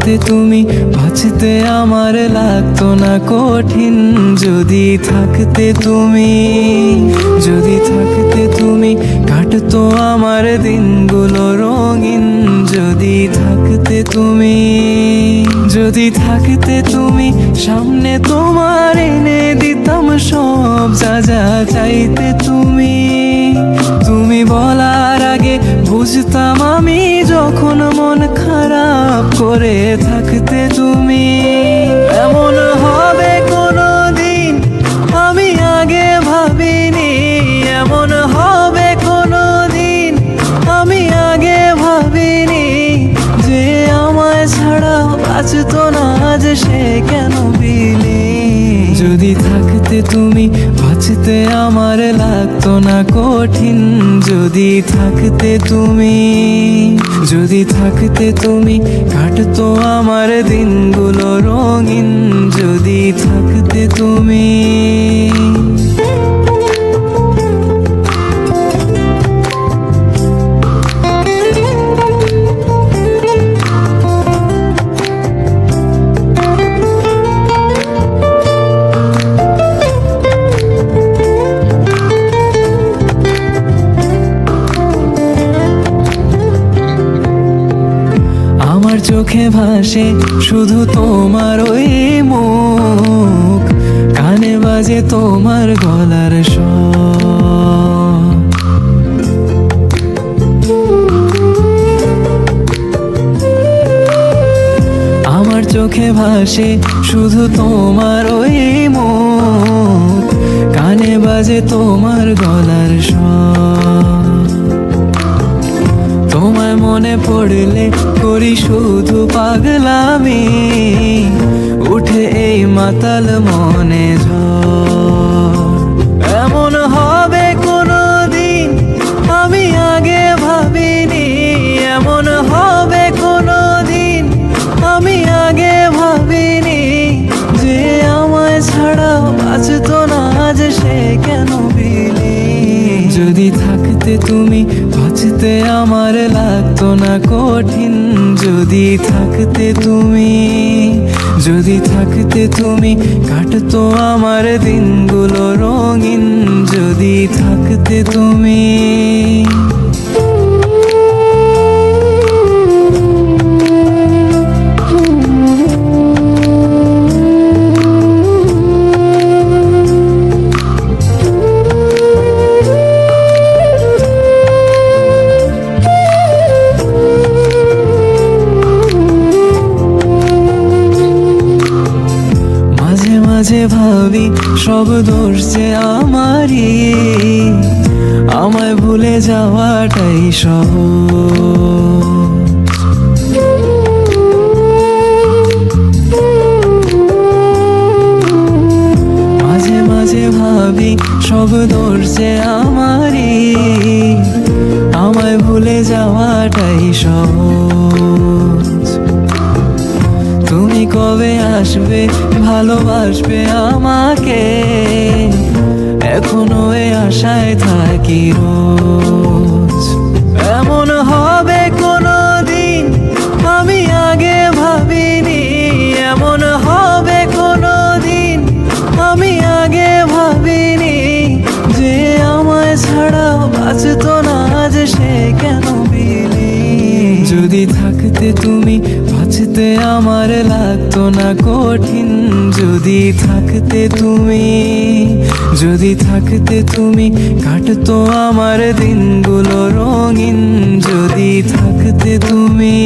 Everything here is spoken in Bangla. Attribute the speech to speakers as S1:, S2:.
S1: থাকতে তুমি বাঁচতে আমার লাগতো না কঠিন। যদি থাকতে তুমি, যদি থাকতে তুমি কাটতো আমার দিনগুলো রঙিন। যদি থাকতে তুমি, যদি থাকতে তুমি সামনে তোমার এনে দিতাম সব যা যা চাইতে তুমি। তুমি বলার আগে বুঝতাম আমি যখন মন খারাপ করে থাকতে তুমি। এমন হবে কোনোদিন আমি আগে ভাবিনি, এমন হবে কোনোদিন আমি আগে ভাবিনি। যে আমায় ছাড়া বাঁচতো না আজ সে কেন বিলি। যদি থাকতে তুমি বাঁচতে আমার লাগতো না কঠিন। যদি থাকতে তুমি, যদি থাকতে তুমি কাটতো আমার দিনগুলো রঙিন। যদি থাকতে তুমি। আমার চোখে ভাসে শুধু তোমার ওই মুখ, কানে বাজে তোমার গলার স্বর। আমার চোখে ভাসে শুধু তোমার ওই মুখ, কানে বাজে তোমার গলার স্বর। তোমায় মনে পড়লে করি শুধু পাগলামি, উঠে এই মাতাল মনে ঝড়। এমন হবে কোনোদিন আমি আগে ভাবিনি, এমন হবে কোনোদিন আমি আগে ভাবিনি। যে আমায় ছাড়া বাঁচতো না আজ সে কেন বিলি। যদি থাকতে তুমি বাঁচতে আমার লাগতো না কঠিন। যদি থাকতে তুমি, যদি থাকতে তুমি কাটতো আমার দিনগুলো রঙিন। যদি থাকতে তুমি। মাঝে ভাবি সব দোষ যে আমারই, আমায় ভুলে যাওয়াটাই সহজ। মাঝে মাঝে ভাবি সব দোষ যে আমারই, আমায় ভুলে যাওয়াটাই সহজ। তুমি কবে আসবে ভালোবাসবে আমাকে, এখনো এ আশায় থাকি রোজ। এমন হবে কোনোদিন আমি আগে ভাবিনি, এমন হবে কোনোদিন আমি আগে ভাবিনি। যে আমায় ছাড়া বাঁচতো না আজ সে কেন বিলি। যদি থাকতে তুমি বাঁচতে আমার লাগতো না কঠিন। যদি থাকতে তুমি, যদি থাকতে তুমি কাটতো আমার দিনগুলো রঙিন। যদি থাকতে তুমি।